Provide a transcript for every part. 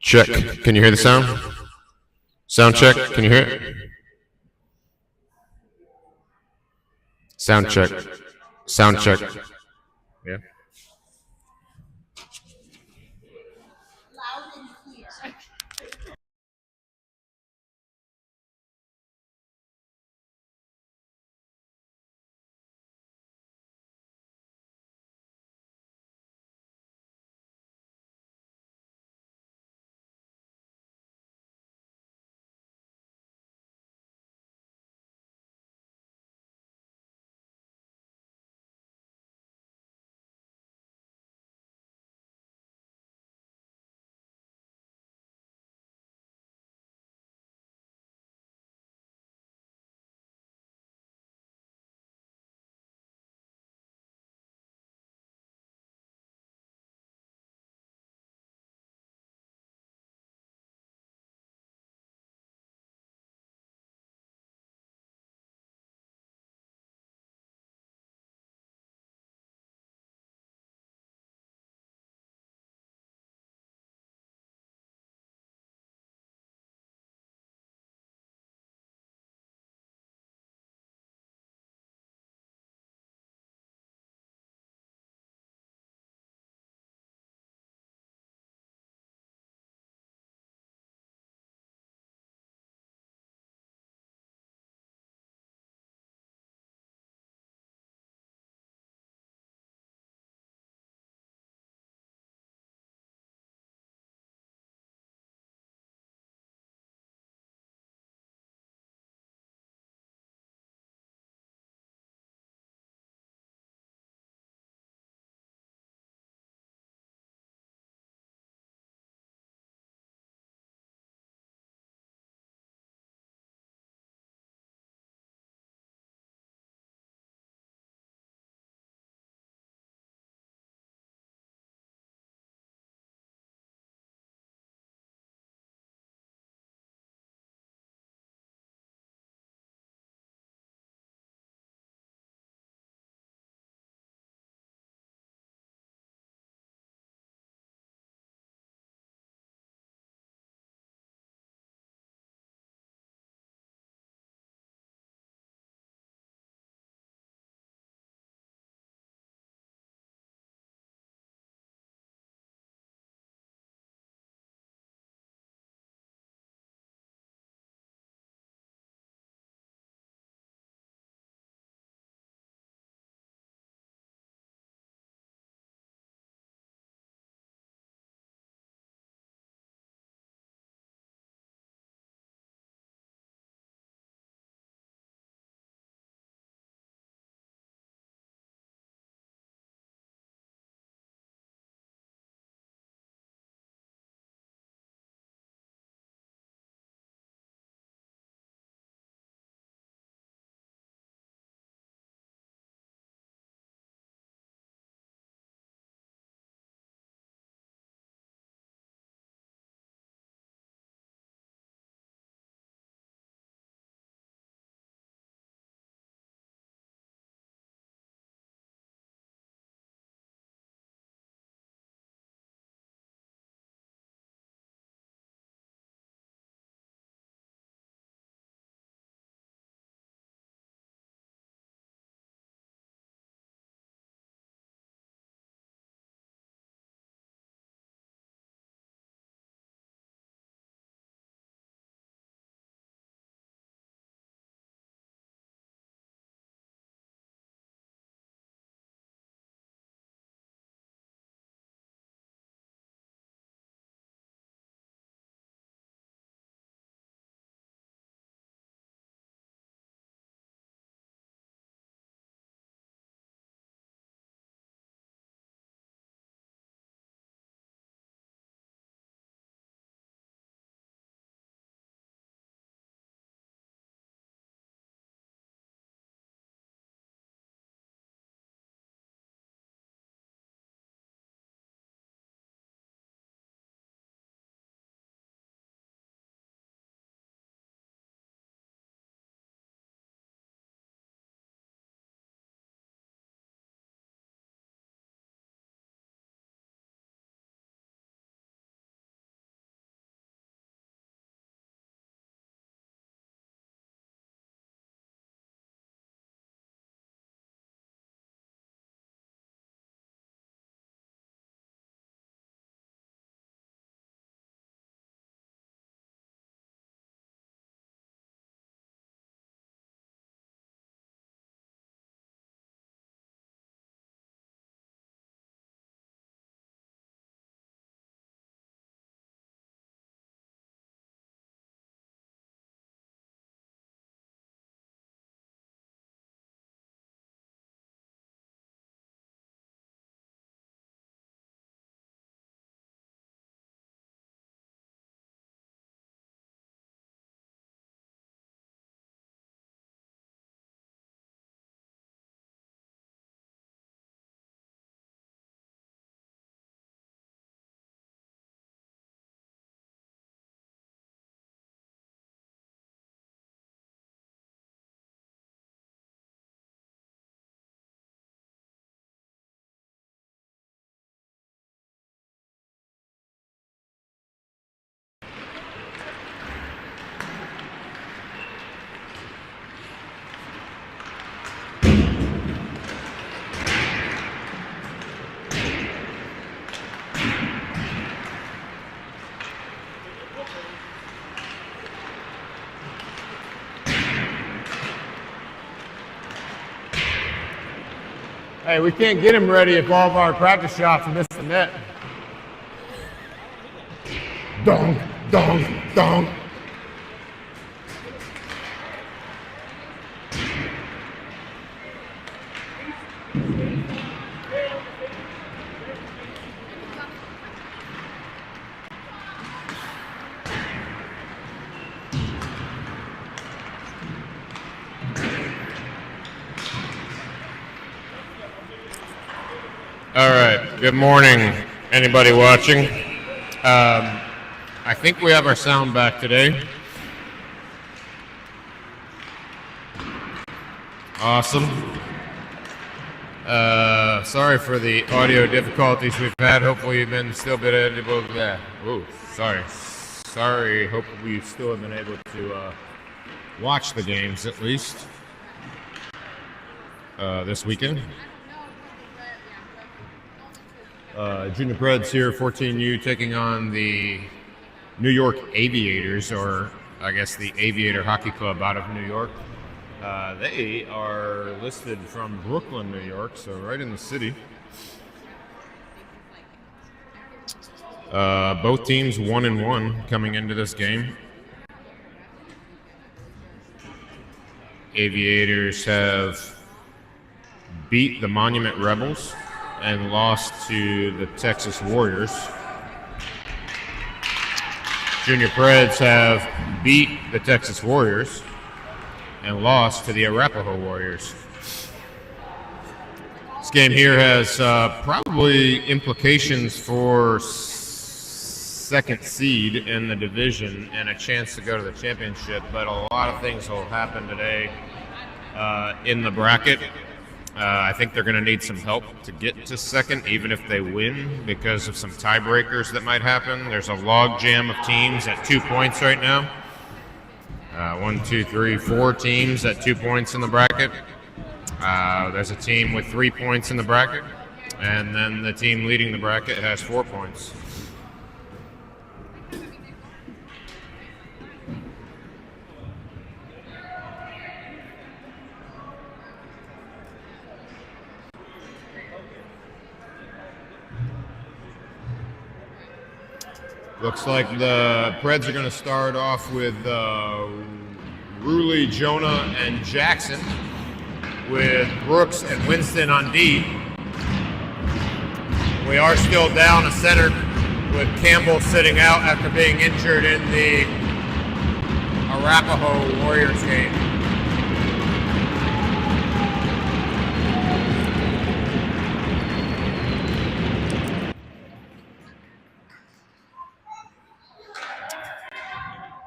Check. Can you hear the sound? Sound check. Can you hear it? Sound check. Sound check. Yeah. Hey, we can't get him ready if all of our practice shots miss the net. Dong, dong, dong. All right, good morning, anybody watching. I think we have our sound back today. Awesome. Sorry for the audio difficulties we've had. Hopefully you've been still been able to, Sorry, hope we still have been able to watch the games at least this weekend. Junior Preds here, 14U, taking on the New York Aviators, or I guess the Aviator Hockey Club out of New York. They are listed from Brooklyn, New York, so right in the city. Both teams 1-1 coming into this game. Aviators have beat the Monument Rebels and lost to the Texas Warriors. Junior Preds have beat the Texas Warriors and lost to the Arapahoe Warriors. This game here has probably implications for second seed in the division and a chance to go to the championship, but a lot of things will happen today in the bracket. I think they're going to need some help to get to second, even if they win, because of some tiebreakers that might happen. There's a log jam of teams at 2 points right now. 4 teams at 2 points in the bracket. There's a team with 3 points in the bracket, and then the team leading the bracket has 4 points. Looks like the Preds are going to start off with Ruley, Jonah, and Jackson, with Brooks and Winston on D. We are still down a center with Campbell sitting out after being injured in the Arapahoe Warriors game.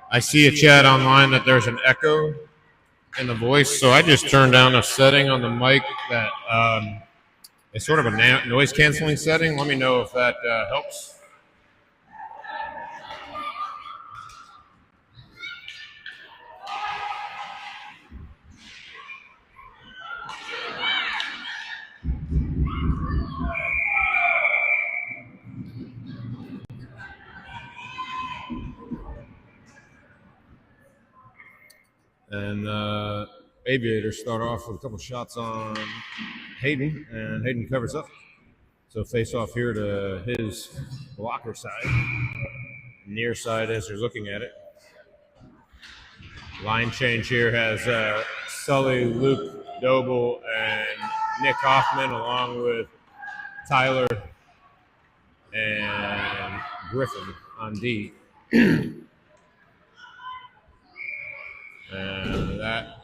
I see a chat online that there's an echo in the voice, so I just turned down a setting on the mic that is sort of a noise canceling setting. Let me know if that helps. And Aviators start off with a couple shots on Hayden, and Hayden covers up. So face off here to his blocker side, near side as you're looking at it. Line change here has Sully, Luke Doble, and Nick Hoffman, along with Tyler and Griffin on D. And that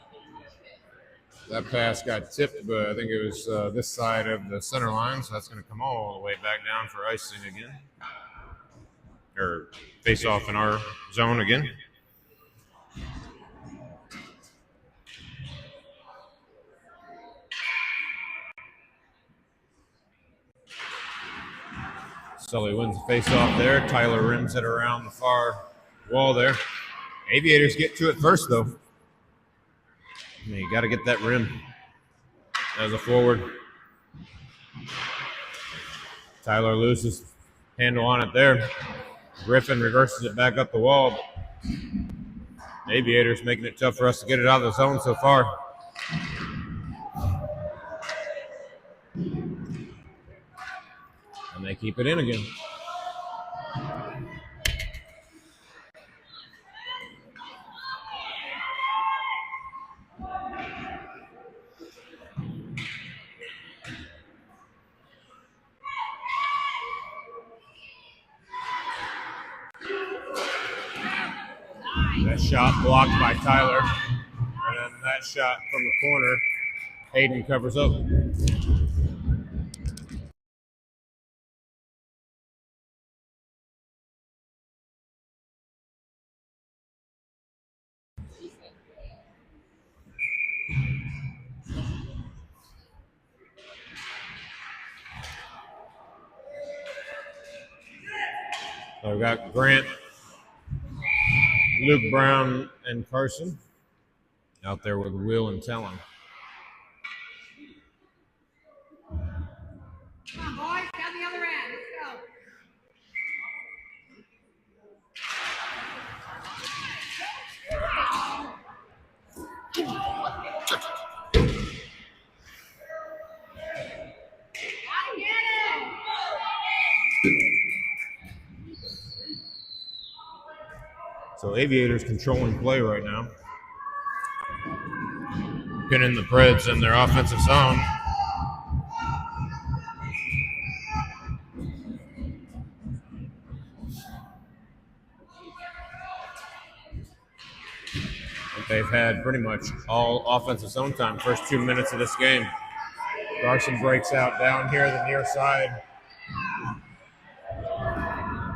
pass got tipped, but I think it was this side of the center line, so that's going to come all the way back down for icing again. Or face off in our zone again. Sully wins the face off there. Tyler rims it around the far wall there. Aviators get to it first, though. You got to get that rim as a forward. Tyler loses handle on it there. Griffin reverses it back up the wall. Aviators making it tough for us to get it out of the zone so far. they keep it in again. That shot blocked by Tyler. And then that shot from the corner, Hayden covers up. I've got Grant, Luke Brown, and Carson out there with Will and Talon. Come on, boys, down the other end. Let's go. So Aviators controlling play right now. Pinning the Preds in their offensive zone. They've had pretty much all offensive zone time first 2 minutes of this game. Carson breaks out down here the near side.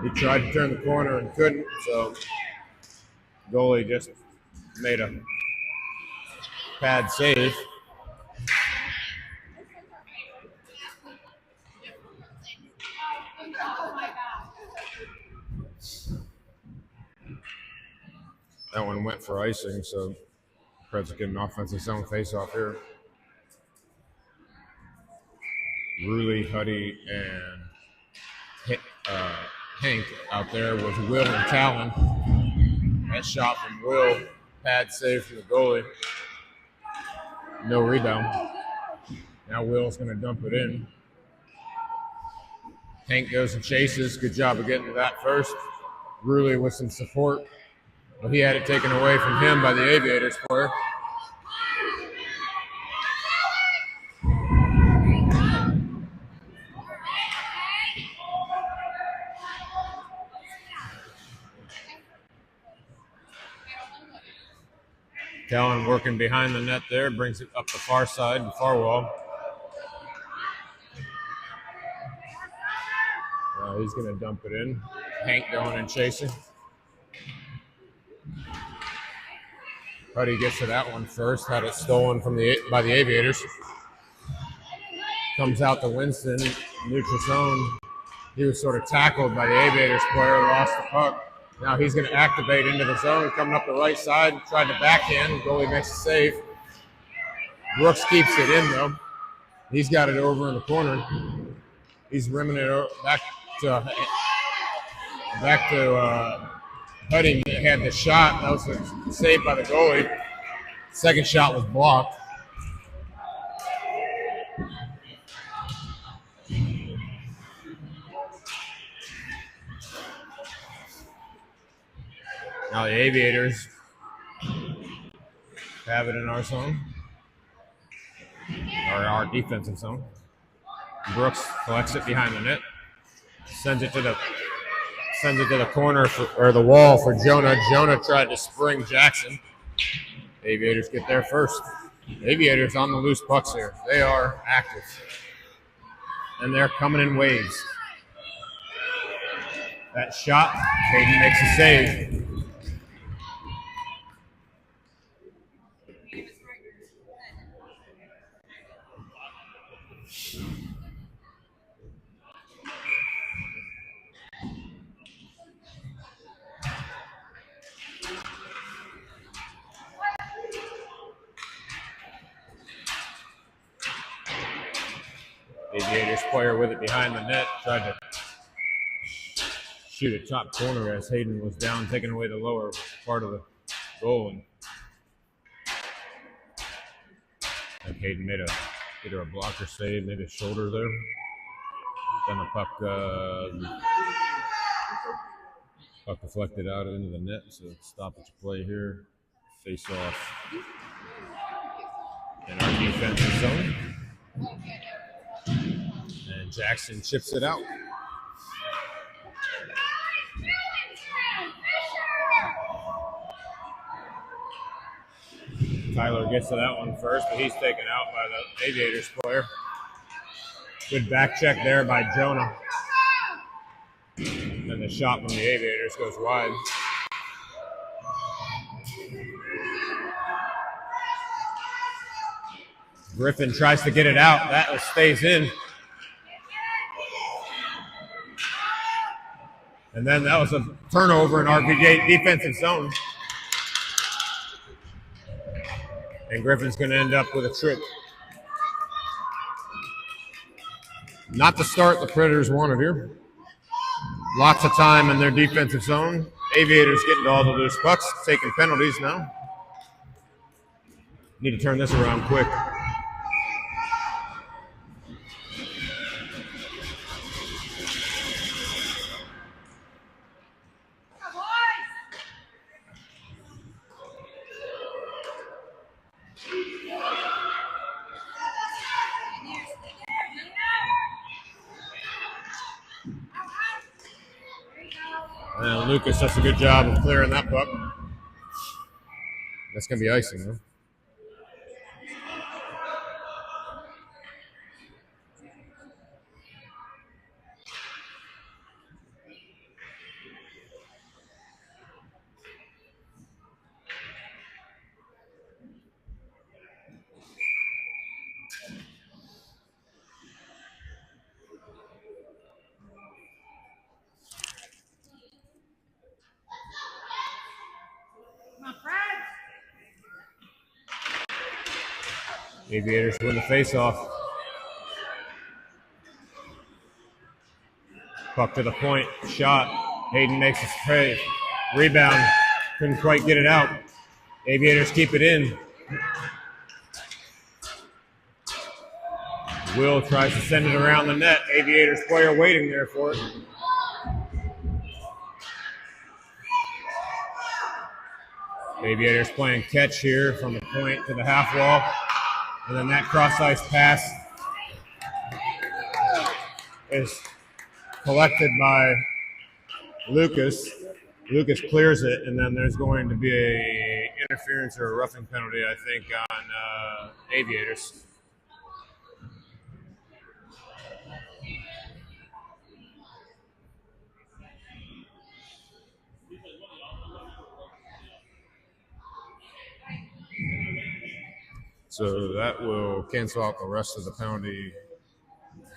He tried to turn the corner and couldn't, so goalie just made a pad save. That one went for icing, so Preds get an offensive zone face-off here. Ruley, Huddy, and Hank out there with Will and Talon. That shot from Will, pad save from the goalie. No rebound. Now Will's going to dump it in. Hank goes and chases. Good job of getting to that first. Ruley with some support, but he had it taken away from him by the Aviators player. Talon working behind the net there, brings it up the far side, the far wall. He's going to dump it in. Hank going and chasing. Huddy gets to that one first. Had it stolen by the Aviators. Comes out to Winston, neutral zone. He was sort of tackled by the Aviators player, lost the puck. Now he's going to activate into the zone, coming up the right side. Tried to backhand. Goalie makes a save. Brooks keeps it in, though. He's got it over in the corner. He's rimming it back to Huddy. Had the shot. That was a save by the goalie. Second shot was blocked. Now the Aviators have it in our zone, or our defensive zone. Brooks collects it behind the net, sends it to the corner or the wall for Jonah. Jonah tried to spring Jackson. Aviators get there first. Aviators on the loose pucks here. They are active, and they're coming in waves. That shot, Hayden makes a save. Aviators player with it behind the net, tried to shoot a top corner as Hayden was down, taking away the lower part of the goal. And I think Hayden made either a blocker save, maybe a shoulder there. Then the puck deflected out into the net, so stoppage play here. Face off in our defensive zone. And Jackson chips it out. Tyler gets to that one first, but he's taken out by the Aviators player. Good back check there by Jonah. And the shot from the Aviators goes wide. Griffin tries to get it out. That stays in. And then that was a turnover in our defensive zone. And Griffin's going to end up with a trip. Not the start the Predators wanted here. Lots of time in their defensive zone. Aviators getting to all the loose pucks, taking penalties now. Need to turn this around quick. And Lucas does a good job of clearing that puck. That's going to be icing, though. Aviators win the faceoff. Puck to the point, shot. Hayden makes a save. Rebound, couldn't quite get it out. Aviators keep it in. Will tries to send it around the net. Aviators player waiting there for it. Aviators playing catch here from the point to the half wall. And then that cross-ice pass is collected by Lucas. Lucas clears it, and then there's going to be a interference or a roughing penalty, I think, on Aviators. So that will cancel out the rest of the penalty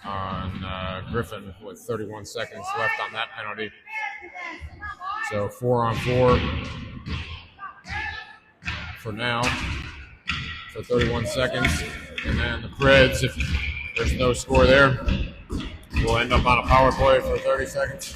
on Griffin with 31 seconds left on that penalty. So 4-on-4 for now for 31 seconds. And then the Preds, if there's no score there, will end up on a power play for 30 seconds.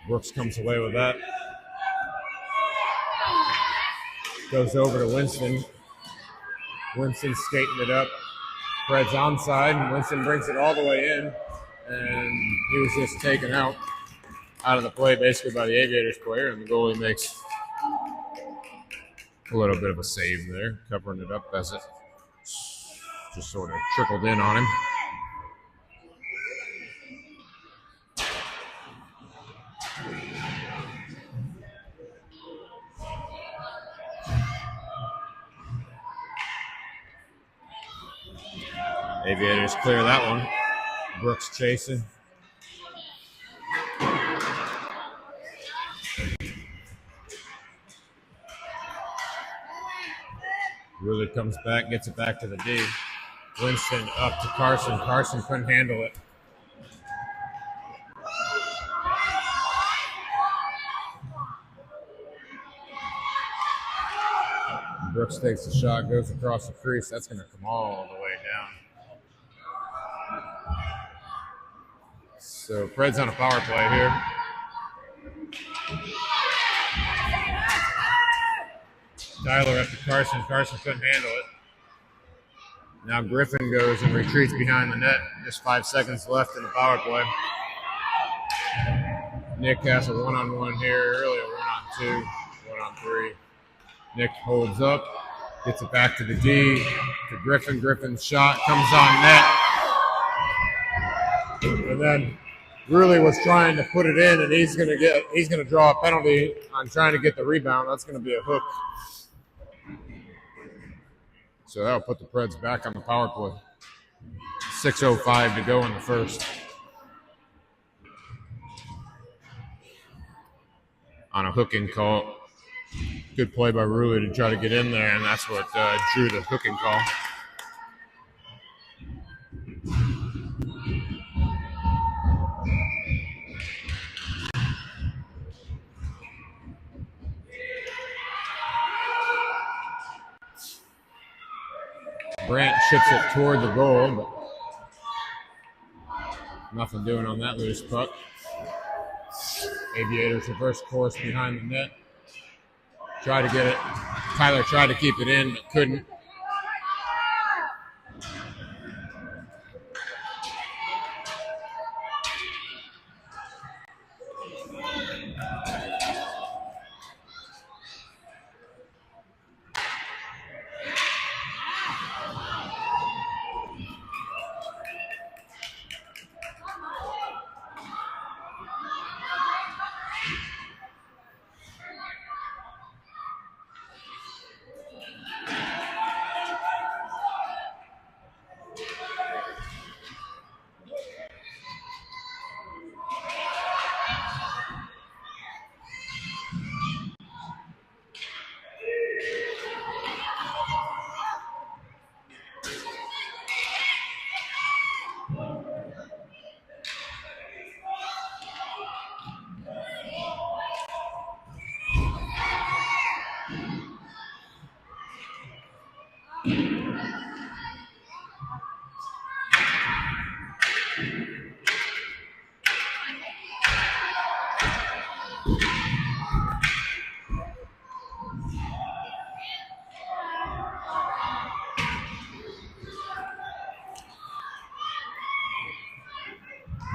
Brooks comes away with that. Goes over to Winston. Winston's skating it up. Fred's onside, and Winston brings it all the way in. And he was just taken out of the play basically by the Aviators player, and the goalie makes a little bit of a save there, covering it up as it just sort of trickled in on him. Aviators clear that one. Brooks chasing. Really comes back, gets it back to the D. Winston up to Carson. Carson couldn't handle it. Brooks takes the shot, goes across the crease. That's going to come all the way down. So Preds on a power play here. Tyler up to Carson. Carson couldn't handle it. Now Griffin goes and retreats behind the net. Just 5 seconds left in the power play. Nick has a one-on-one here. Earlier, 1-on-2, 1-on-3. Nick holds up, gets it back to the D, to Griffin. Griffin's shot comes on net. And then Rulli was trying to put it in, and he's gonna draw a penalty on trying to get the rebound. That's gonna be a hook. So that'll put the Preds back on the power play. 6:05 to go in the first. On a hooking call. Good play by Rulli to try to get in there, and that's what drew the hooking call. Brandt chips it toward the goal, but nothing doing on that loose puck. Aviators reverse course behind the net. Try to get it. Tyler tried to keep it in, but couldn't.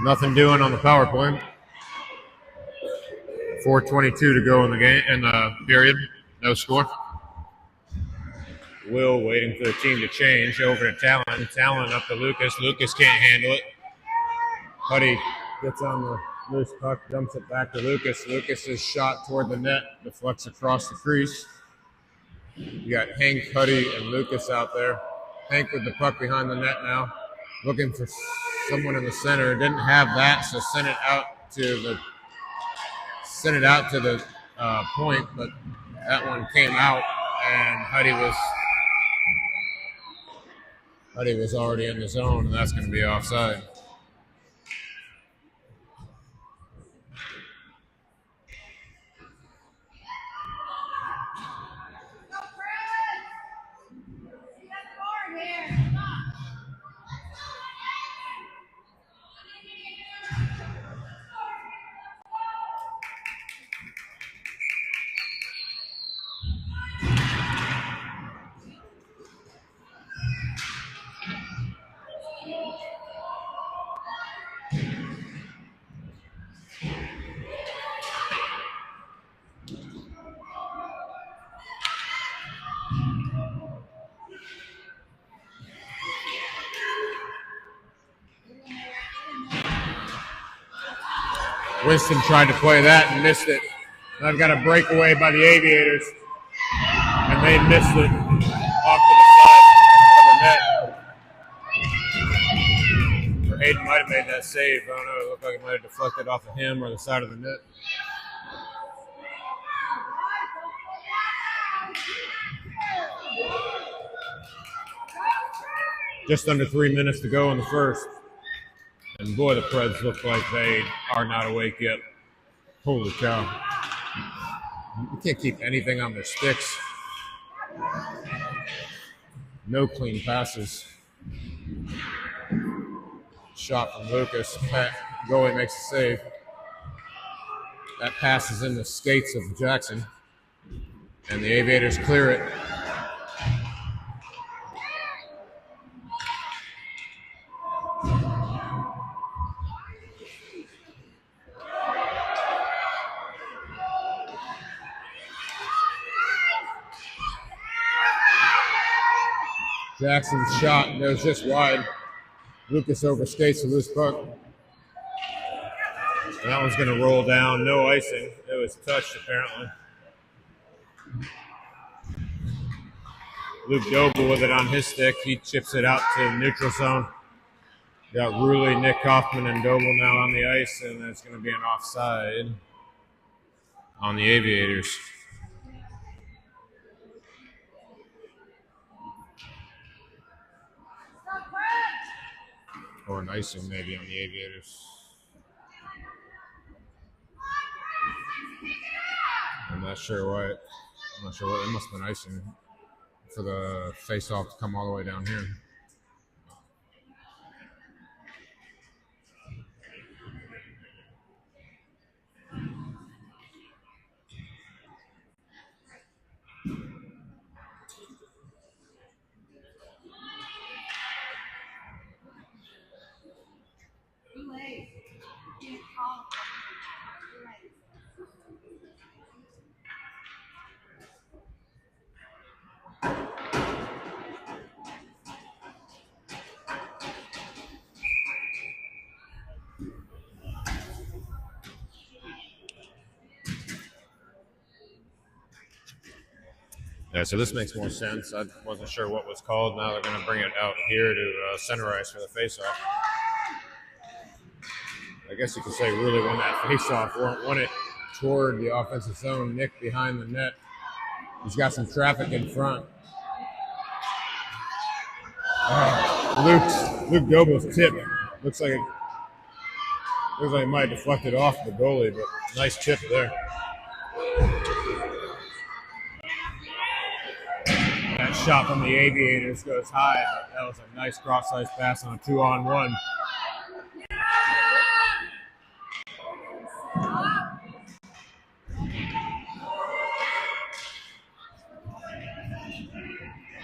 Nothing doing on the power play. 4:22 to go in the game, in the period. No score. Will waiting for the team to change. Over to Talon. Talon up to Lucas. Lucas can't handle it. Huddy gets on the loose puck, dumps it back to Lucas. Lucas's shot toward the net deflects across the crease. You got Hank, Huddy, and Lucas out there. Hank with the puck behind the net now, looking for someone in the center. Didn't have that, so sent it out to the point, but that one came out, and Huddy was already in the zone, and that's going to be offside. Winston tried to play that and missed it. I've got a breakaway by the Aviators, and they missed it off to the side of the net. Or Hayden might have made that save. I don't know. It looked like it might have deflected off of him or the side of the net. Just under 3 minutes to go in the first. And boy, the Preds look like they are not awake yet. Holy cow. You can't keep anything on their sticks. No clean passes. Shot from Lucas. Goalie makes a save. That passes in the skates of Jackson. And the Aviators clear it. Jackson's shot goes just wide. Lucas overskates the loose puck. And that one's going to roll down. No icing. It was touched, apparently. Luke Doble with it on his stick. He chips it out to the neutral zone. Got Ruley, Nick Kaufman, and Doble now on the ice, and there's going to be an offside on the Aviators. Or an icing maybe on the Aviators. I'm not sure why. It must have been icing for the face-off to come all the way down here. Yeah, so this makes more sense. I wasn't sure what was called. Now they're going to bring it out here to center ice for the faceoff. I guess you could say really won that faceoff. Won it toward the offensive zone. Nick behind the net. He's got some traffic in front. Luke Doble's tip looks like it might have deflected off the goalie, but nice tip there. That shot from the Aviators goes high, but that was a nice cross-ice pass on a 2-on-1.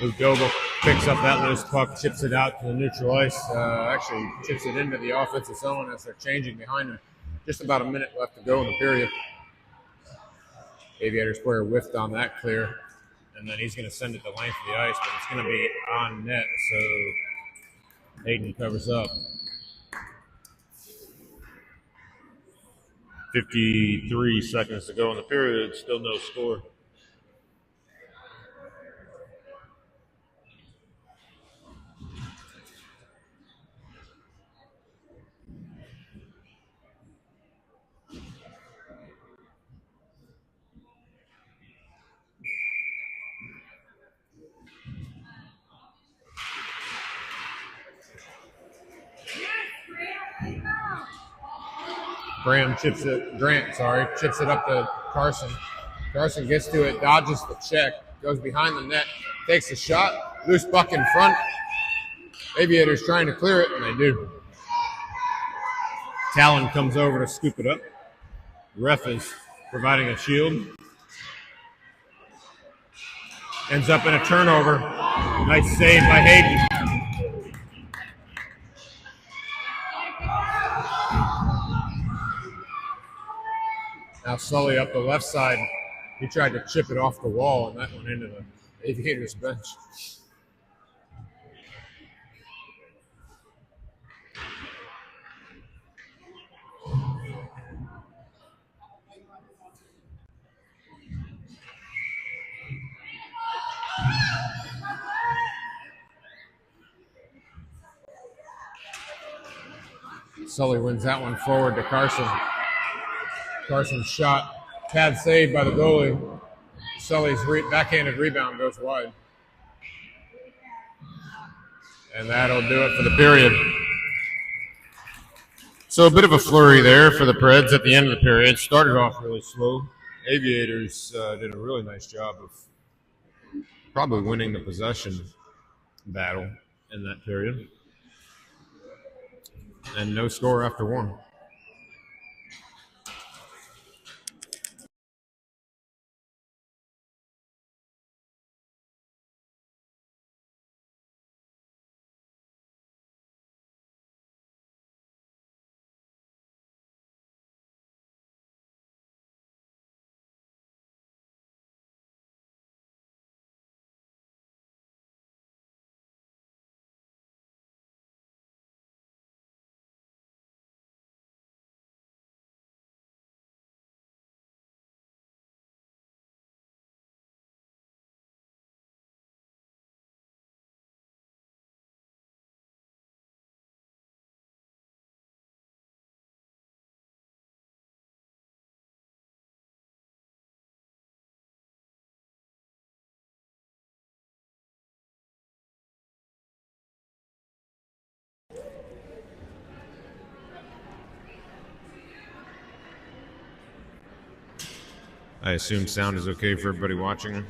Luke Doble picks up that loose puck, chips it out to the neutral ice. Actually, chips it into the offensive zone as they're changing behind him. Just about a minute left to go in the period. Aviators player whiffed on that clear, and then he's going to send it the length of the ice, but it's going to be on net, so Hayden covers up. 53 seconds to go in the period, still no score. Grant chips it up to Carson. Carson gets to it, dodges the check, goes behind the net, takes a shot, loose puck in front. Aviators trying to clear it, and they do. Talon comes over to scoop it up. Ref is providing a shield. Ends up in a turnover. Nice save by Hayden. Now Sully up the left side. He tried to chip it off the wall, and that went into the Aviators bench. Sully wins that one forward to Carson. Carson's shot, pad saved by the goalie. Sully's backhanded rebound goes wide. And that'll do it for the period. So a bit of a flurry there for the Preds at the end of the period. Started off really slow. Aviators did a really nice job of probably winning the possession battle in that period. And no score after one. I assume sound is okay for everybody watching.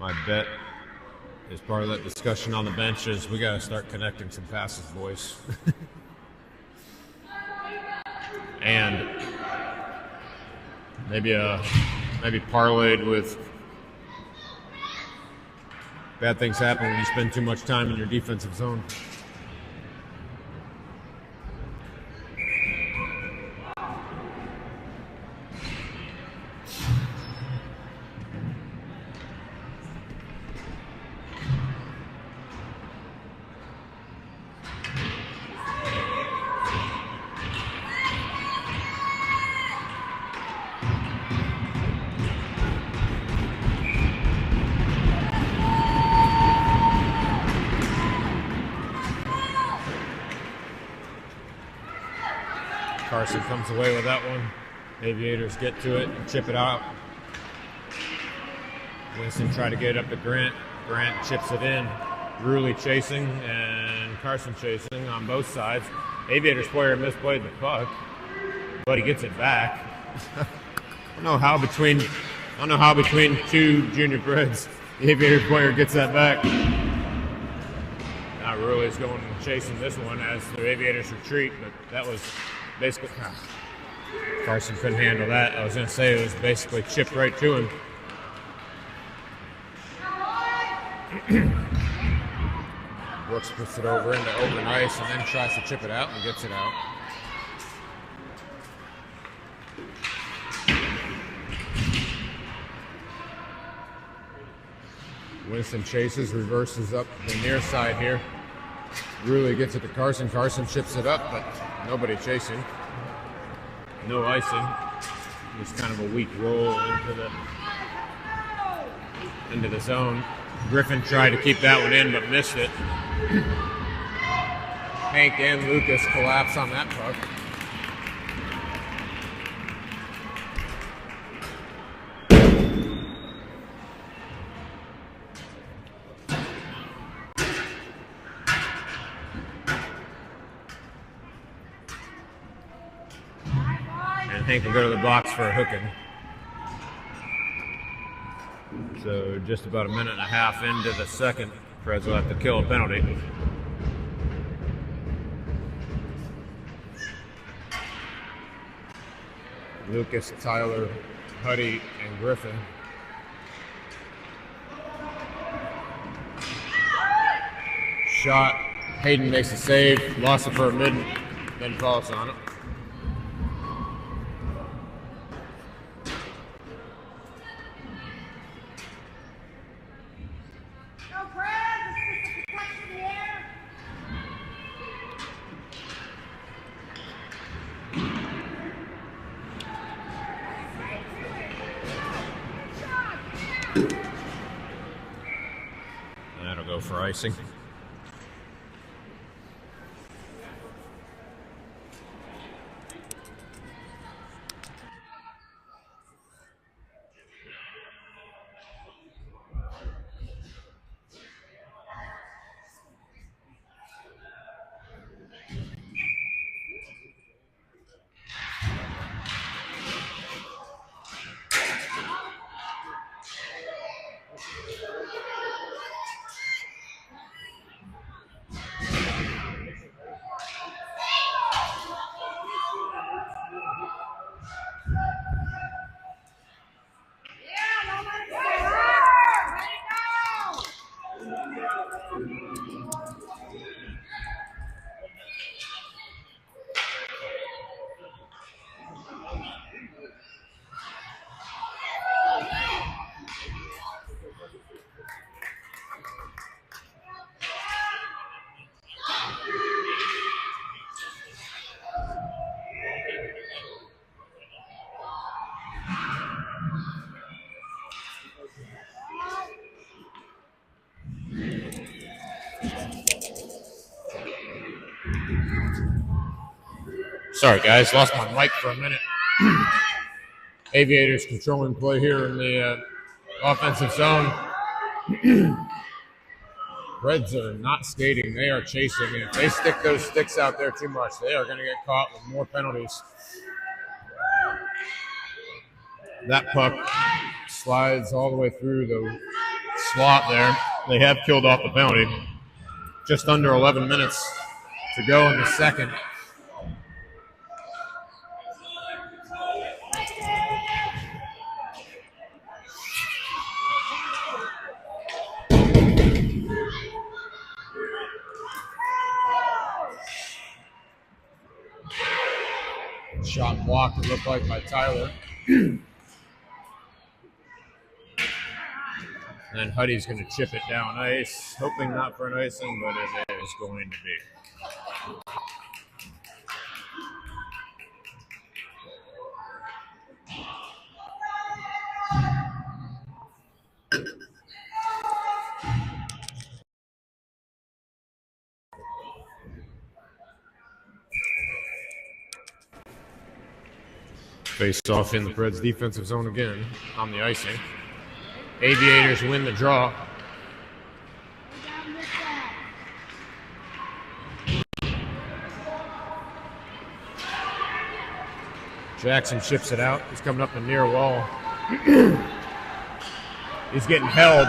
My bet as part of that discussion on the bench is we got to start connecting some passes, boys. And maybe parlayed with bad things happen when you spend too much time in your defensive zone. Carson comes away with that one. Aviators get to it and chip it out. Winston tried to get it up to Grant. Grant chips it in. Ruley chasing and Carson chasing on both sides. Aviators player misplayed the puck, but he gets it back. I don't know how between two junior Preds the Aviators player gets that back. Now Ruley's going and chasing this one as the Aviators retreat, but that was basically, Carson couldn't handle that. I was going to say it was basically chipped right to him. Brooks puts it over into open ice and then tries to chip it out and gets it out. Winston chases, reverses up the near side here. Ruley gets it to Carson. Carson chips it up, but nobody chasing. No icing. Just kind of a weak roll into the zone. Griffin tried to keep that one in, but missed it. Hank and Lucas collapse on that puck. Hank will go to the box for a hooking. So just about a minute and a half into the second, Preds will have to kill a penalty. Lucas, Tyler, Huddy, and Griffin. Shot. Hayden makes a save, lost it for a mid, then falls on it. That'll go for icing. Sorry, guys, lost my mic for a minute. Aviators controlling play here in the offensive zone. Preds are not skating. They are chasing. And if they stick those sticks out there too much, they are going to get caught with more penalties. That puck slides all the way through the slot there. They have killed off the penalty. Just under 11 minutes to go in the second. Shot blocked, it looked like, by Tyler. And Huddy's going to chip it down ice, hoping not for an icing, but it is going to be. Faced off in the Preds defensive zone again on the icing. Aviators win the draw. Jackson chips it out. He's coming up the near wall. He's getting held.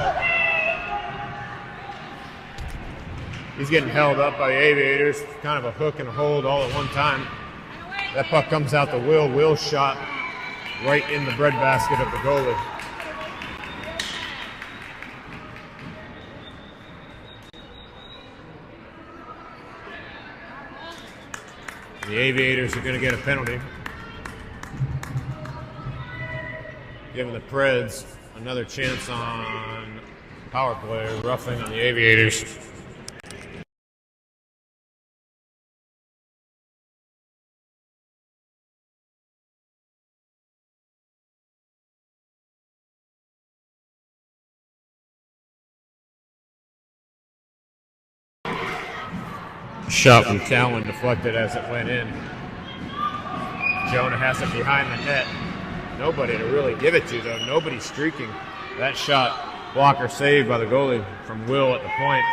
He's getting held up by the Aviators. Kind of a hook and a hold all at one time. That puck comes out to Will. Will shot right in the breadbasket of the goalie. The Aviators are going to get a penalty, giving the Preds another chance on power play, roughing on the Aviators. Shot from Talon deflected as it went in. Jonah has it behind the net. Nobody to really give it to, though. Nobody streaking. That shot, blocker saved by the goalie from Will at the point.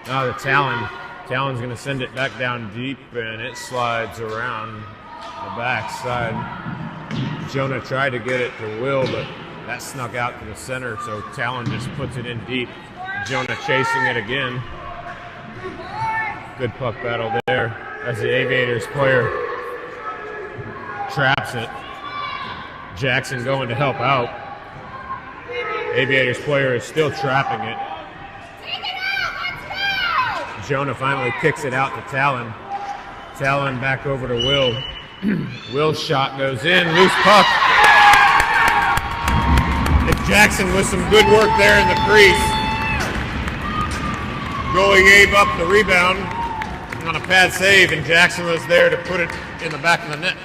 Now the Talon. Talon's going to send it back down deep, and it slides around the back side. Jonah tried to get it to Will, but that snuck out to the center, so Talon just puts it in deep. Jonah chasing it again. Good puck battle there as the Aviators player traps it. Jackson going to help out. Aviators player is still trapping it. Jonah finally kicks it out to Talon. Talon back over to Will. Will's shot goes in, loose puck. And Jackson with some good work there in the crease. Goalie gave up the rebound on a pad save, and Jackson was there to put it in the back of the net.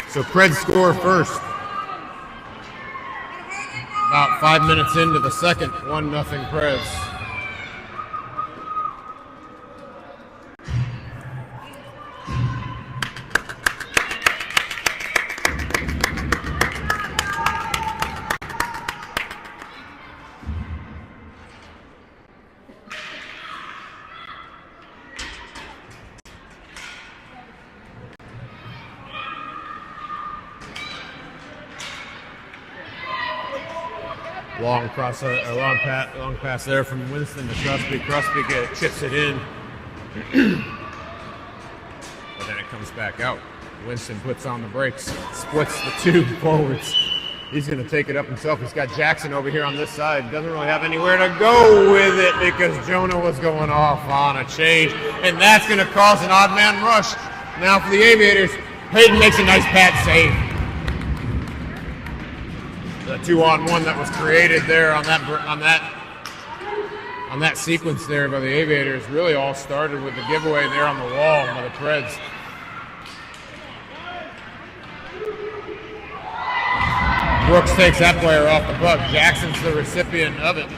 So Preds score first. About 5 minutes into the second, 1-0 Preds. Long pass there from Winston to Crosby. Crosby chips it in, but then it comes back out. Winston puts on the brakes, splits the two forwards. He's going to take it up himself. He's got Jackson over here on this side. Doesn't really have anywhere to go with it because Jonah was going off on a change, and that's going to cause an odd man rush. Now for the Aviators, Hayden makes a nice pad save. The 2-on-1 that was created there on that sequence there by the Aviators really all started with the giveaway there on the wall by the Preds. Brooks takes that player off the puck. Jackson's the recipient of it.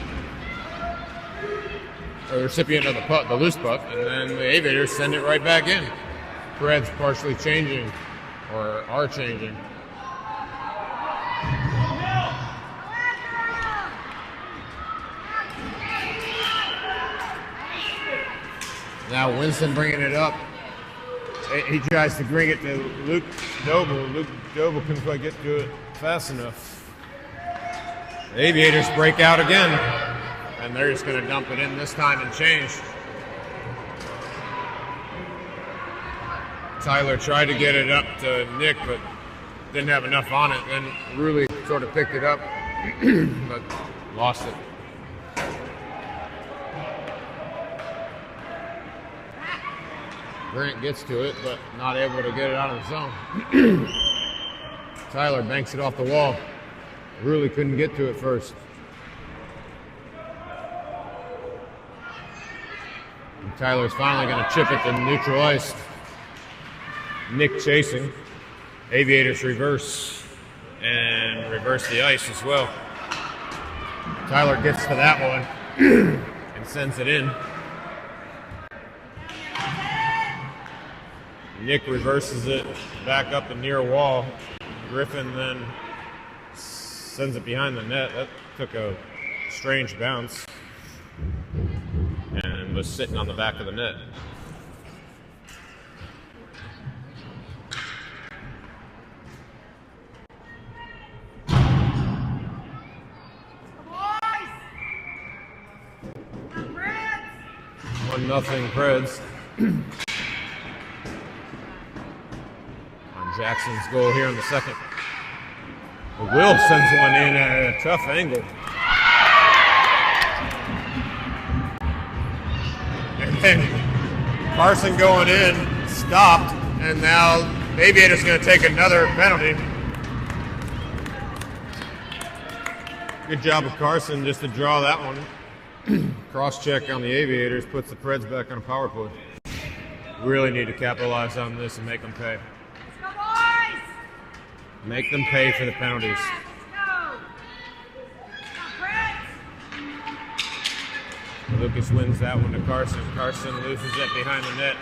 Or the recipient of the puck, the loose puck, and then the Aviators send it right back in. Preds partially changing, or are changing. Now Winston bringing it up. He tries to bring it to Luke Doble. Luke Doble couldn't quite get to it fast enough. The Aviators break out again, and they're just going to dump it in this time and change. Tyler tried to get it up to Nick, but didn't have enough on it. Then Rulli sort of picked it up, but lost it. Grant gets to it, but not able to get it out of the zone. Tyler banks it off the wall. Rulli couldn't get to it first. And Tyler's finally going to chip it to neutral ice. Nick chasing. Aviators reverse and reverse the ice as well. Tyler gets to that one and sends it in. Nick reverses it back up the near wall. Griffin then sends it behind the net. That took a strange bounce and was sitting on the back of the net. Nothing Preds. On Jackson's goal here in the second. Will sends one in at a tough angle. And then Carson going in, stopped, and now Aviator's going to take another penalty. Good job of Carson just to draw that one. Cross check on the Aviators puts the Preds back on a power play. Really need to capitalize on this and make them pay. Make them pay for the penalties. Lucas wins that one to Carson. Carson loses it behind the net.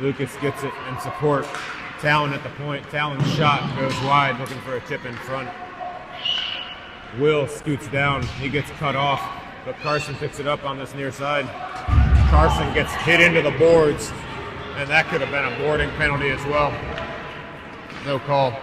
Lucas gets it in support. Talon at the point. Talon's shot goes wide, looking for a tip in front. Will scoots down. He gets cut off. But Carson picks it up on this near side. Carson gets hit into the boards, and that could have been a boarding penalty as well. No call.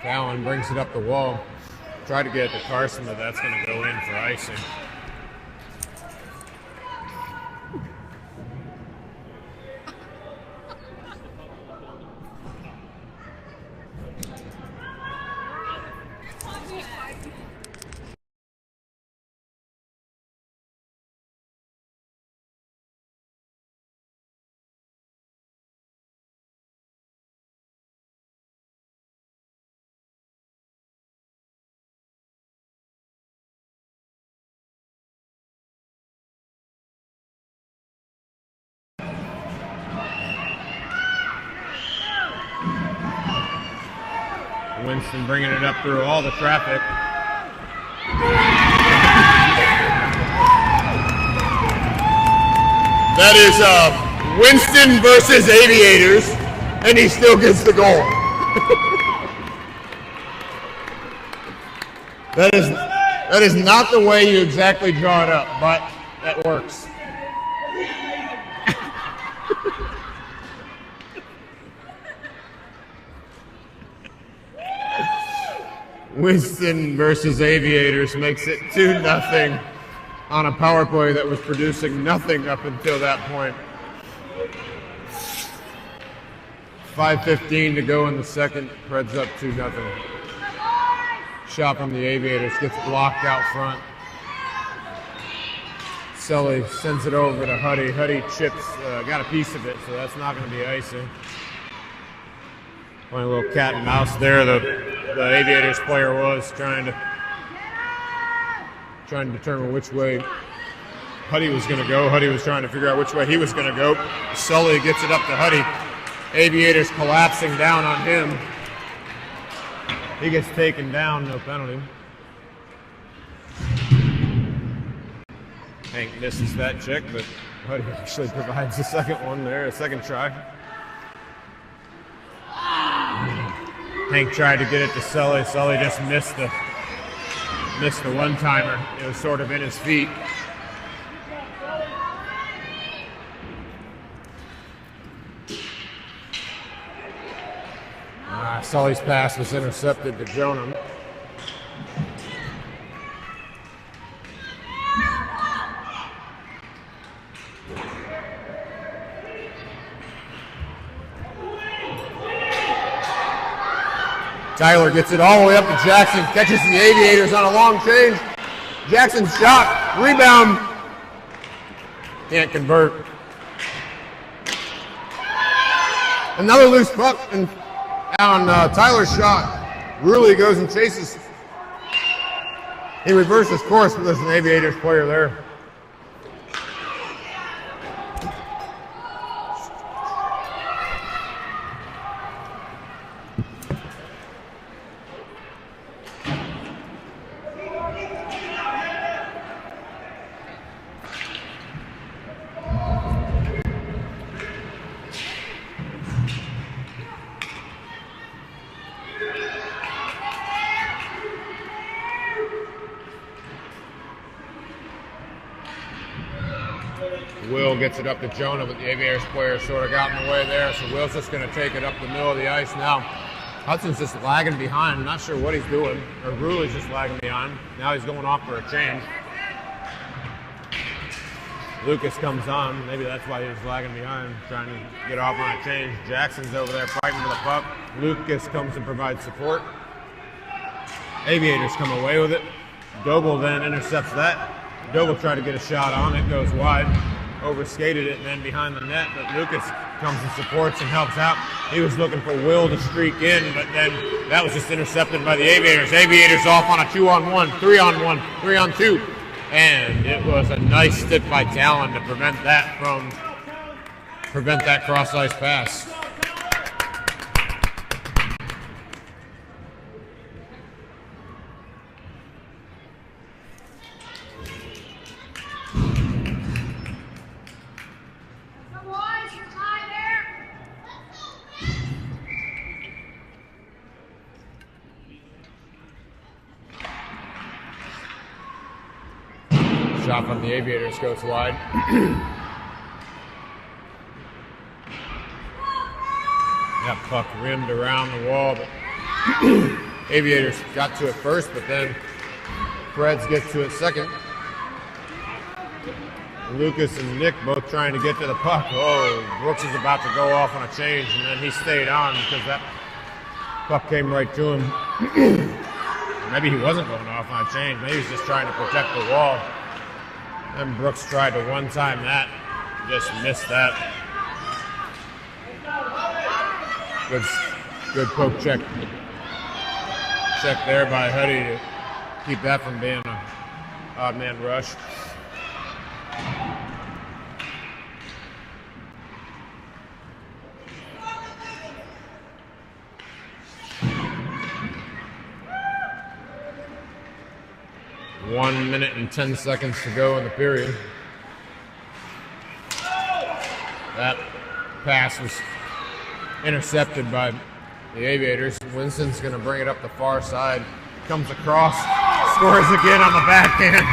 Allen brings it up the wall. Try to get it to Carson, but that's going to go in for icing. Winston bringing it up through all the traffic. That is Winston versus Aviators, and he still gets the goal. That is not the way you exactly draw it up, but that works. Winston versus Aviators makes it 2-0 on a power play that was producing nothing up until that point. 5:15 to go in the second. Preds up 2-0. Shot from the Aviators gets blocked out front. Sully sends it over to Huddy. Huddy chips, got a piece of it, so that's not going to be icing. Playing a little cat and mouse there. The Aviators player was trying to determine which way Huddy was going to go. Huddy was trying to figure out which way he was going to go. Sully gets it up to Huddy. Aviators collapsing down on him. He gets taken down, no penalty. Hank misses that check, but Huddy actually provides the second one there, a second try. Hank tried to get it to Sully. Sully just missed the one-timer. It was sort of in his feet. Sully's pass was intercepted to Jonah. Tyler gets it all the way up to Jackson, catches the Aviators on a long change. Jackson's shot, rebound, can't convert. Another loose puck and on Tyler's shot. Ruley goes and chases. He reverses course, but there's an Aviators player there. Will gets it up to Jonah, but the Aviators player sort of got in the way there, so Will's just going to take it up the middle of the ice now. Hudson's just lagging behind. I'm not sure what he's doing. Or Ruley's just lagging behind. Now he's going off for a change. Lucas comes on. Maybe that's why he was lagging behind, trying to get off on a change. Jackson's over there fighting for the puck. Lucas comes and provides support. Aviators come away with it. Doble then intercepts that. Doble tried to get a shot on it, goes wide. Overskated it and then behind the net, but Lucas comes and supports and helps out. He was looking for Will to streak in, but then that was just intercepted by the Aviators. Aviators off on a 2-on-1, 3-on-1, 3-on-2. And it was a nice stick by Talon to prevent that cross-ice pass. Shot from the Aviators goes wide. That puck rimmed around the wall, but Aviators got to it first, but then Preds get to it second. Lucas and Nick both trying to get to the puck. Oh, Brooks is about to go off on a change, and then he stayed on because that puck came right to him. Maybe he wasn't going off on a change. Maybe he's just trying to protect the wall. And Brooks tried to one-time that, just missed that. Good poke check there by Huddy to keep that from being an odd man rush. One minute and 10 seconds to go in the period. That pass was intercepted by the Aviators. Winston's going to bring it up the far side. Comes across, scores again on the backhand.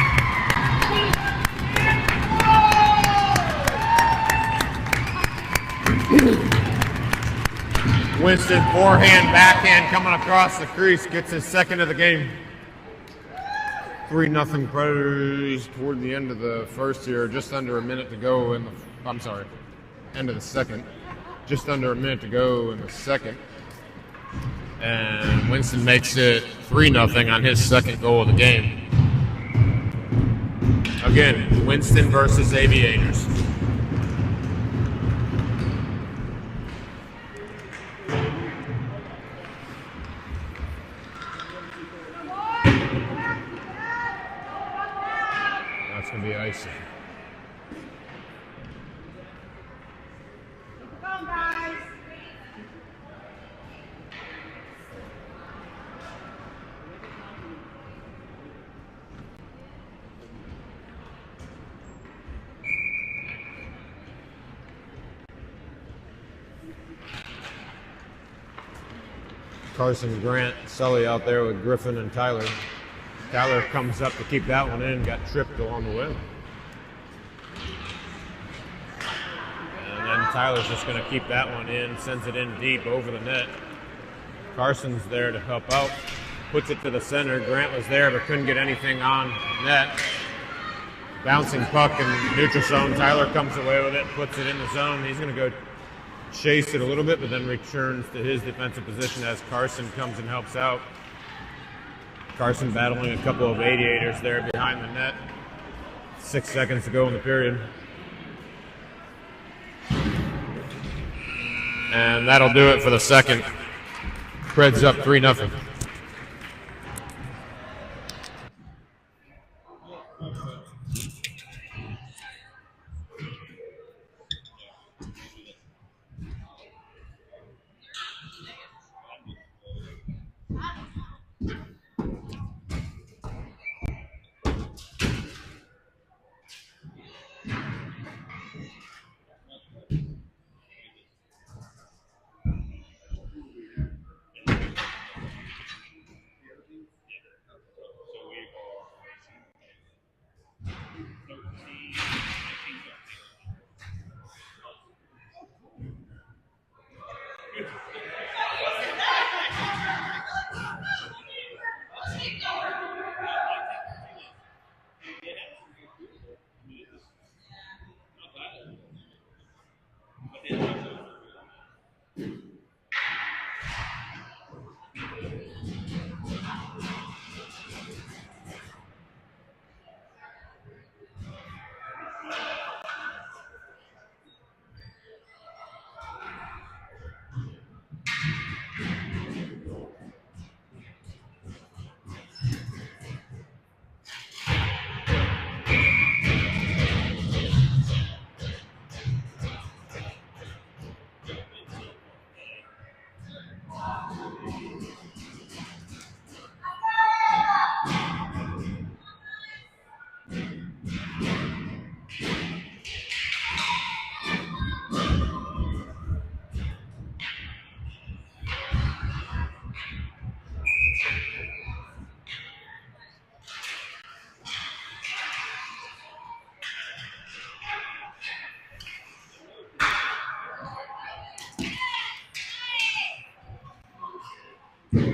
Winston forehand, backhand coming across the crease, gets his second of the game. 3-0 Predators toward the end of the first here, just under a minute to go in the, end of the second. Just under a minute to go in the second. And Winston makes it 3-0 on his second goal of the game. Again, Winston versus Aviators. That's going to be icing. Come on, guys. Carson, Grant, Sully out there with Griffin and Tyler. Tyler comes up to keep that one in, got tripped along the way. And then Tyler's just going to keep that one in, sends it in deep over the net. Carson's there to help out, puts it to the center. Grant was there but couldn't get anything on net. Bouncing puck in neutral zone. Tyler comes away with it, puts it in the zone. He's going to go chase it a little bit, but then returns to his defensive position as Carson comes and helps out. Carson battling a couple of aviators there behind the net. 6 seconds to go in the period. And that'll do it for the second. Preds up 3-0.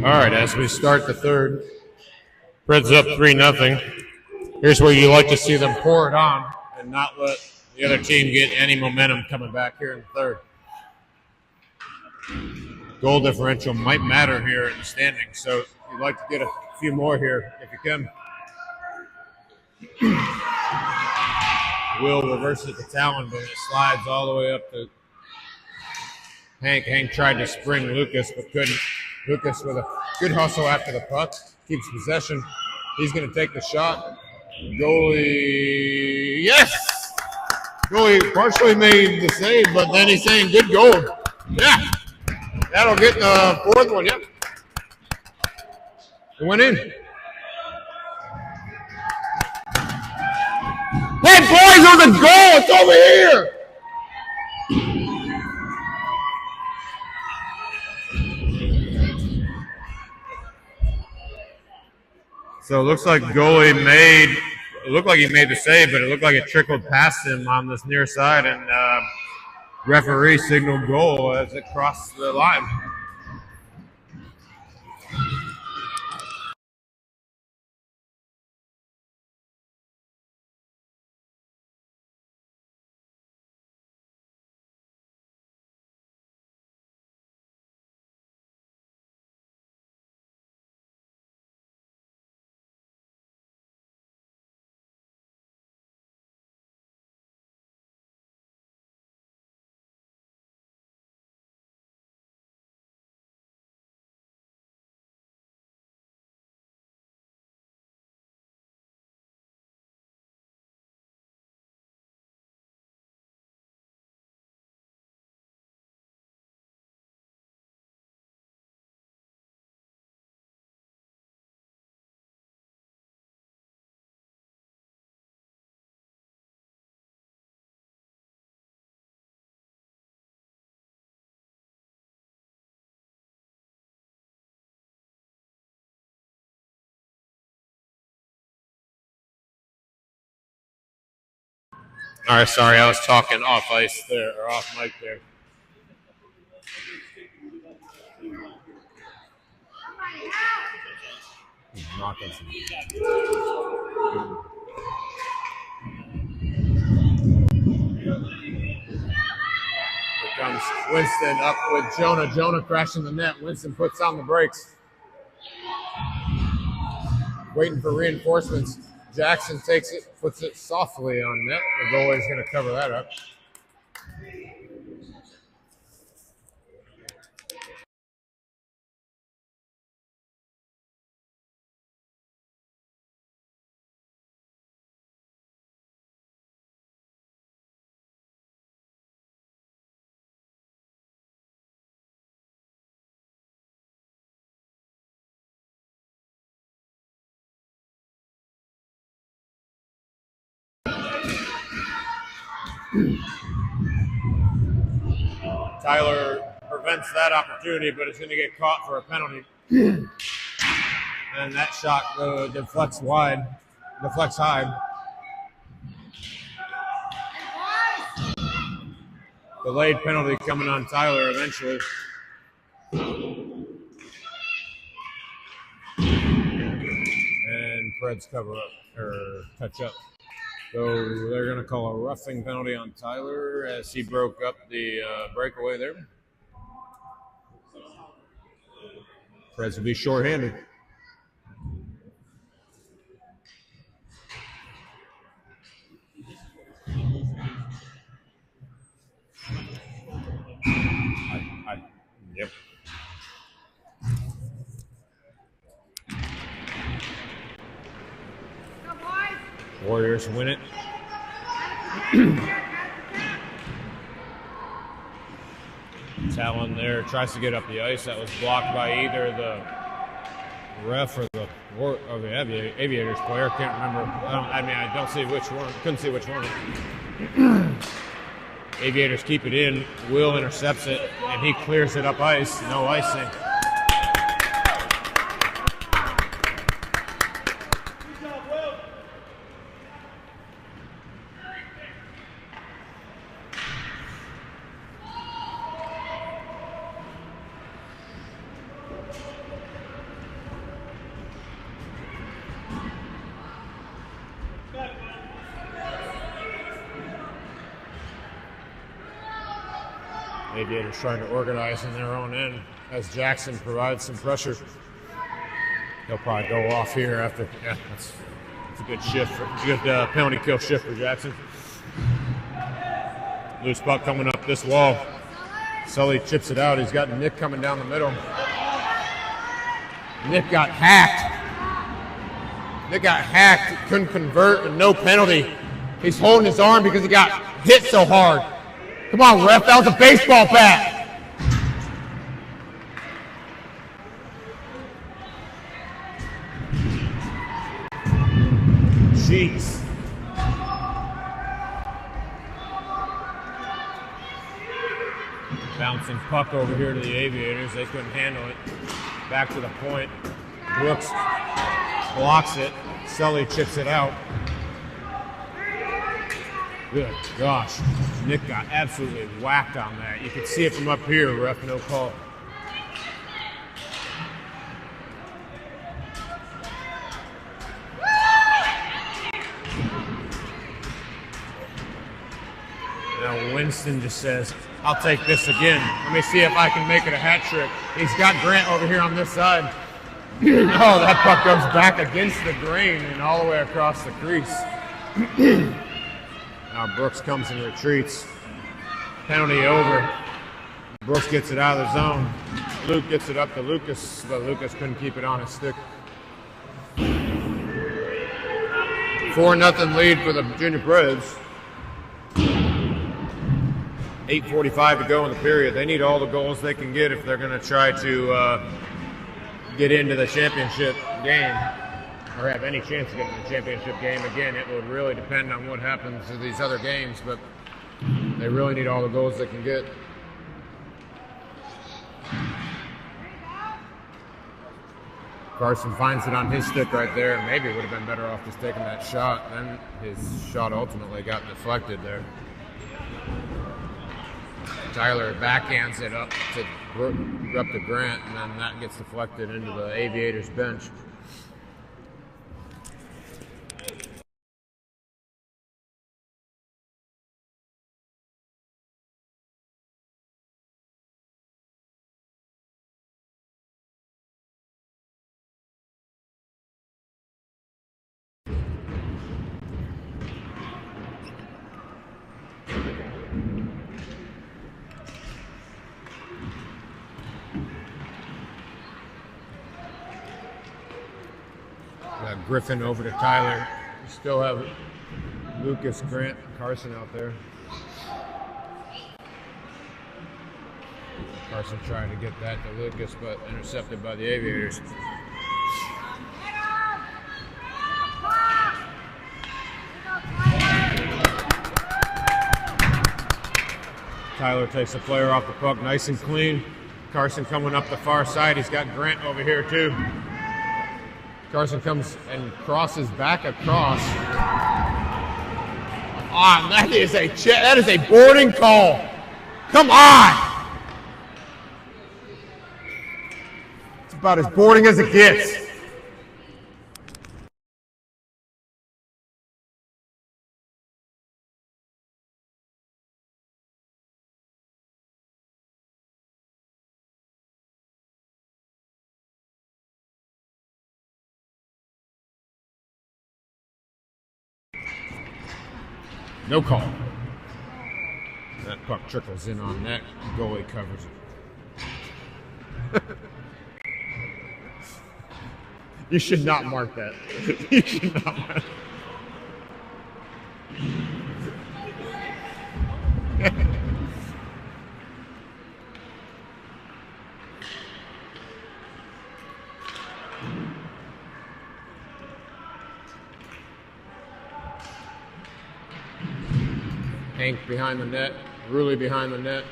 All right, as we start the third, Preds up 3-0. Here's where you like to see them pour it on and not let the other team get any momentum coming back here in the third. Goal differential might matter here in the standings, so you'd like to get a few more here if you can. Will reverses it to Talon, but it slides all the way up to Hank. Hank tried to spring Lucas, but couldn't. Lucas with a good hustle after the puck, keeps possession. He's going to take the shot. Goalie, yes! Goalie partially made the save, but then he's saying good goal. Yeah, that'll get the fourth one, yep. It went in. Hey, boys, there's a goal! It's over here! So it looks like goalie looked like he made the save, but it looked like it trickled past him on this near side, and referee signaled goal as it crossed the line. All right, sorry, I was talking off ice there, or off mic there. Knocking some. Here comes Winston up with Jonah. Jonah crashing the net. Winston puts on the brakes. Waiting for reinforcements. Jackson takes it, puts it softly on net. The goalie's going to cover that up. Tyler prevents that opportunity, but it's going to get caught for a penalty. And that shot deflects high. Delayed penalty coming on Tyler eventually. And Preds cover up, or touch up. So they're going to call a roughing penalty on Tyler as he broke up the breakaway there. Preds will be shorthanded. Yep. Warriors win it. Talon there tries to get up the ice. That was blocked by either the ref or the Aviators player. Can't remember. I don't see which one. Couldn't see which one. Aviators keep it in. Will intercepts it, and he clears it up ice. No icing. Aviators trying to organize in their own end as Jackson provides some pressure. He'll probably go off here after. Yeah, that's a good shift. Good penalty kill shift for Jackson. Loose puck coming up this wall. Sully chips it out. He's got Nick coming down the middle. Nick got hacked. Couldn't convert, and no penalty. He's holding his arm because he got hit so hard. Come on, ref, that was a baseball bat. Jeez. Bouncing puck over here to the Aviators. They couldn't handle it. Back to the point. Brooks blocks it. Sully chips it out. Good gosh. Nick got absolutely whacked on that. You can see it from up here, ref, no call. Now Winston just says, I'll take this again. Let me see if I can make it a hat trick. He's got Grant over here on this side. Oh, that puck goes back against the grain and all the way across the crease. Now Brooks comes and retreats. Penalty over. Brooks gets it out of the zone. Luke gets it up to Lucas, but Lucas couldn't keep it on his stick. 4-0 lead for the Junior Preds. 8:45 to go in the period. They need all the goals they can get if they're going to try to get into the championship game, or have any chance to get in the championship game. Again, it will really depend on what happens to these other games, but they really need all the goals they can get. Carson finds it on his stick right there. Maybe would have been better off just taking that shot. Then his shot ultimately got deflected there. Tyler backhands it up to Grant, and then that gets deflected into the Aviators bench. Griffin over to Tyler. You still have Lucas, Grant, Carson out there. Carson trying to get that to Lucas, but intercepted by the Aviators. Tyler takes the player off the puck nice and clean. Carson coming up the far side. He's got Grant over here too. Carson comes and crosses back across. Ah, that is a boarding call. Come on. It's about as boarding as it gets. No call. That puck trickles in on net. Goalie covers it. You should not mark that. You should not mark that. Hank behind the net, Rulli behind the net.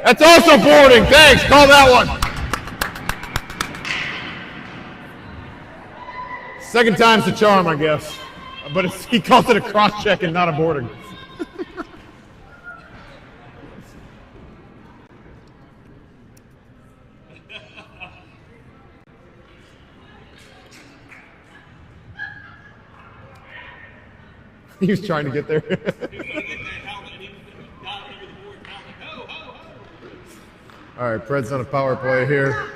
That's also boarding. Thanks. Call that one. Second time's the charm, I guess. But he calls it a cross check and not a boarding. He was trying to get there. All right, Preds on a power play here.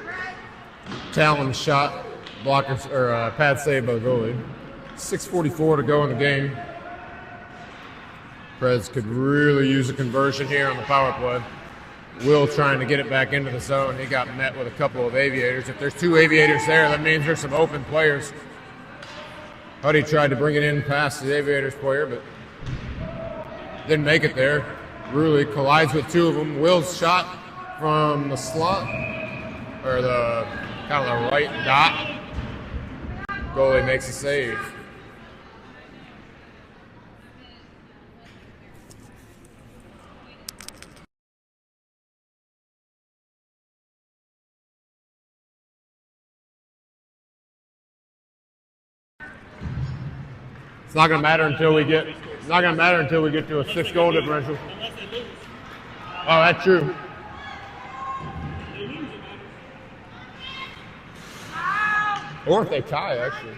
Talon shot, blockers or pad save by the goalie. 6:44 to go in the game. Preds could really use a conversion here on the power play. Will trying to get it back into the zone. He got met with a couple of Aviators. If there's two Aviators there, that means there's some open players. Huddy tried to bring it in past the Aviators player, but didn't make it there. Rulli collides with two of them. Will's shot from the slot, or the kind of the right dot. Goalie makes a save. It's not going to matter until we get. It's not going to matter until we get to a 6-goal differential. Oh, that's true. Or if they tie, actually.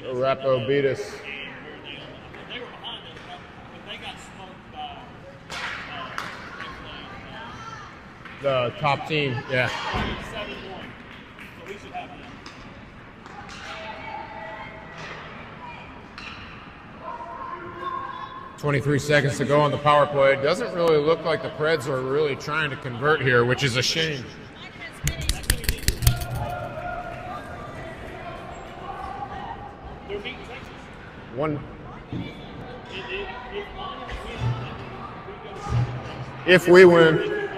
Rappo beat us. The top team, yeah. 23 seconds to go on the power play. It doesn't really look like the Preds are really trying to convert here, which is a shame. One. If we win.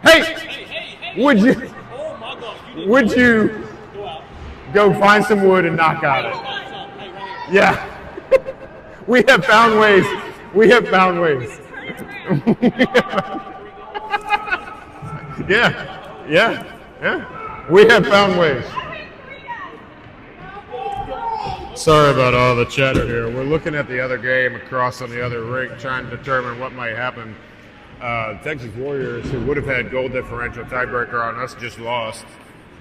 Hey! Would you go find some wood and knock out it? Yeah. We have found ways. We have found ways. yeah. We have found ways. Sorry about all the chatter here. We're looking at the other game across on the other rink, trying to determine what might happen. Texas Warriors, who would have had goal differential tiebreaker on us, just lost.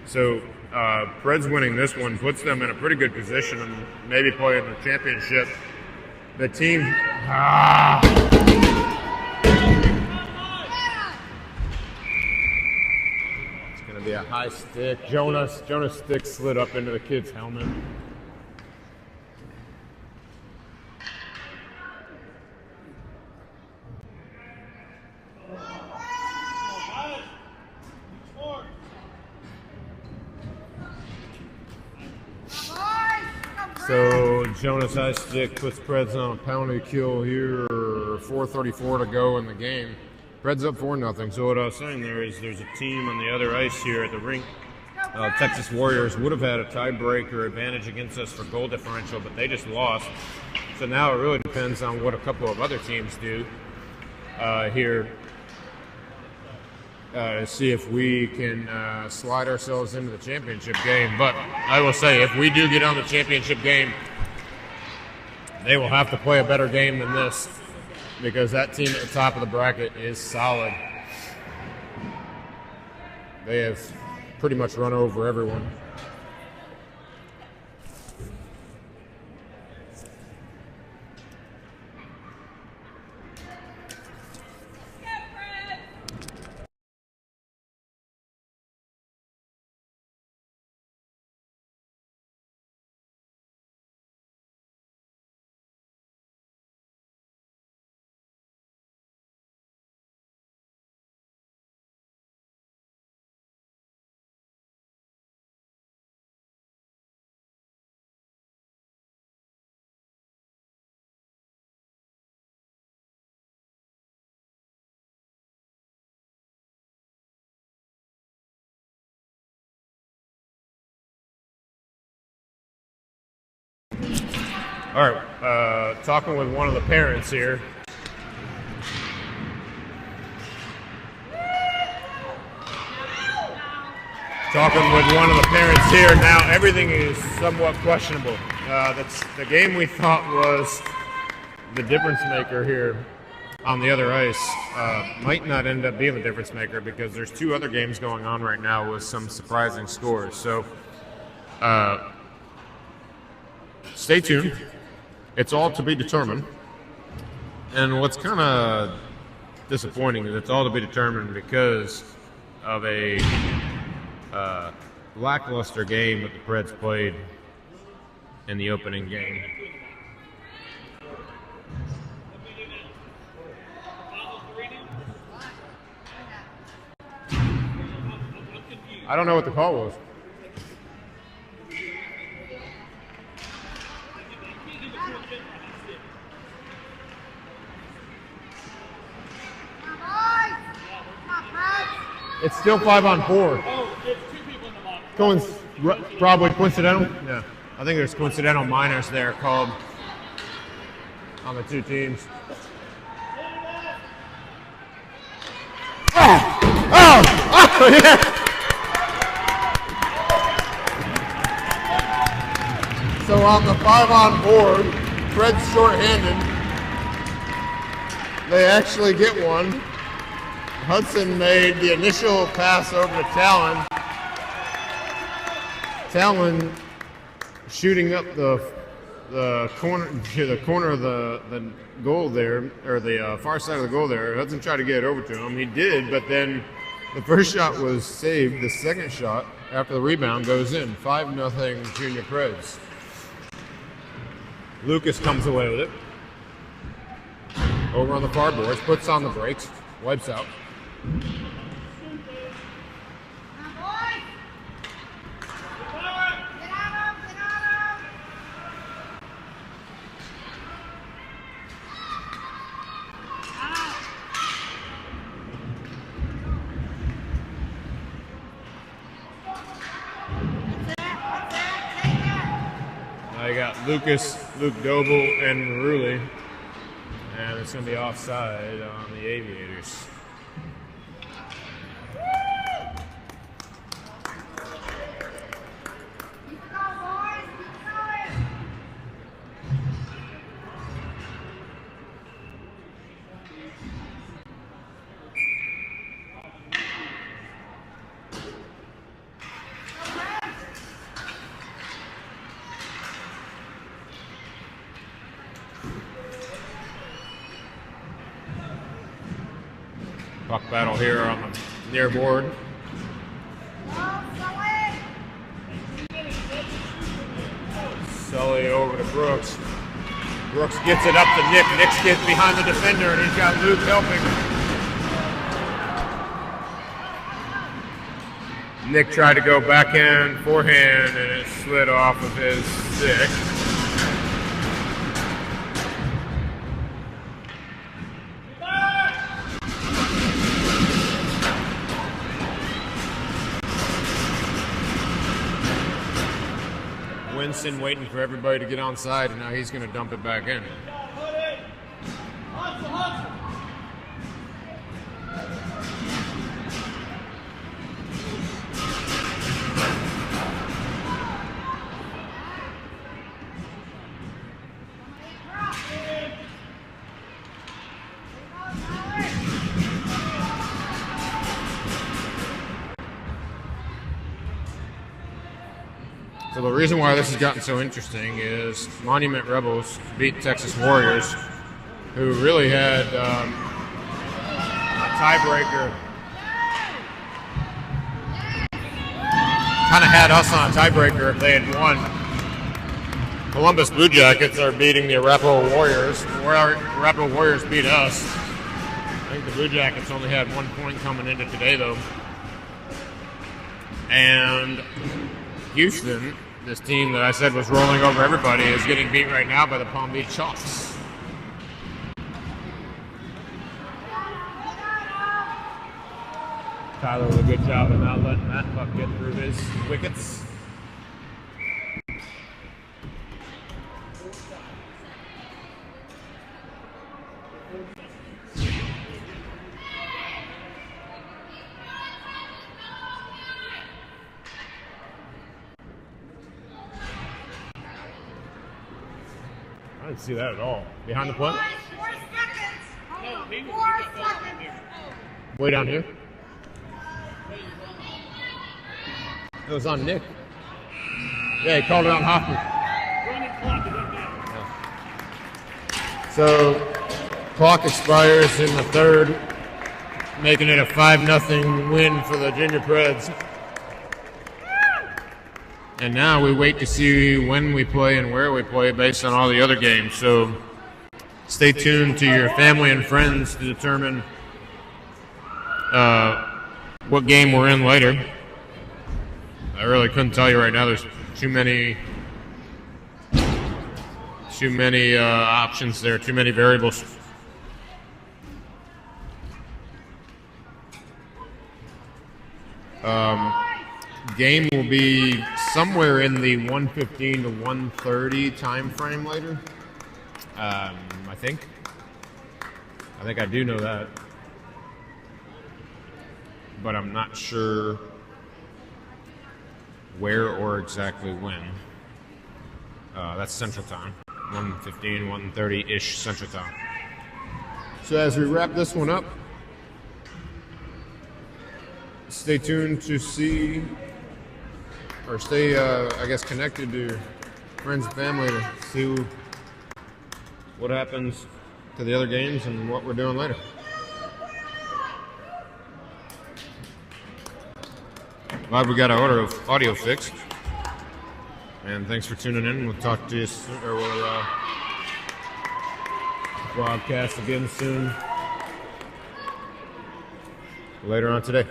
So Preds winning this one puts them in a pretty good position and maybe playing the championship. The team. It's going to be a high stick. Jonas' stick slid up into the kid's helmet. So Jonas' high stick puts Preds on a penalty kill here. 4:34 to go in the game. Preds up 4-0. So what I was saying there is there's a team on the other ice here at the rink. Texas Warriors would have had a tiebreaker advantage against us for goal differential, but they just lost. So now it really depends on what a couple of other teams do here to see if we can slide ourselves into the championship game. But I will say, if we do get on the championship game, they will have to play a better game than this, because that team at the top of the bracket is solid. They have pretty much run over everyone. All right, talking with one of the parents here. Now everything is somewhat questionable. That's the game we thought was the difference maker here on the other ice might not end up being the difference maker, because there's two other games going on right now with some surprising scores. So stay tuned. It's all to be determined. And what's kind of disappointing is it's all to be determined because of a lackluster game that the Preds played in the opening game. I don't know what the call was. It's still 5-on-4. Oh, there's two people in the box. Probably coincidental. Yeah, I think there's coincidental minors there called on the two teams. Oh, yeah. So on the 5-on-4, Fred's shorthanded. They actually get one. Hudson made the initial pass over to Talon. Talon shooting up the corner of the goal there, or the far side of the goal there. Hudson tried to get it over to him. He did, but then the first shot was saved. The second shot, after the rebound, goes in. 5-0 Junior Preds. Lucas comes away with it. Over on the far boards, puts on the brakes, wipes out. Now you got Luke Doble, and Maruli. And it's going to be offside on the Aviators. Puck battle here on the near board. Sully over to Brooks. Brooks gets it up to Nick. Nick gets behind the defender, and he's got Luke helping. Nick tried to go backhand, forehand, and it slid off of his stick. Winston waiting for everybody to get on side, and now he's going to dump it back in. So the reason why this has gotten so interesting is Monument Rebels beat Texas Warriors, who really had a tiebreaker. Kind of had us on a tiebreaker if they had won. Columbus Blue Jackets are beating the Arapahoe Warriors. Arapahoe Warriors beat us. I think the Blue Jackets only had 1 point coming into today, though. And Houston, this team that I said was rolling over everybody, is getting beat right now by the Palm Beach Hawks. Tyler with a good job of not letting that puck get through his wickets. I didn't see that at all. Behind the plate? 4 seconds. 4 seconds. Way down here? It was on Nick. Yeah, he called it on Hoffman. So, clock expires in the third, making it a 5-0 win for the Junior Preds. And now we wait to see when we play and where we play based on all the other games. So stay tuned to your family and friends to determine what game we're in later. I really couldn't tell you right now. There's too many options there, too many variables. Game will be somewhere in the 1:15 to 1:30 time frame later. I think I do know that, but I'm not sure where or exactly when. That's Central Time, 1:15, 1:30-ish Central Time. So as we wrap this one up, stay tuned to see, or stay, I guess, connected to your friends and family to see what happens to the other games and what we're doing later. Glad we got our audio fixed. And thanks for tuning in. We'll talk to you soon, or we'll broadcast again soon later on today.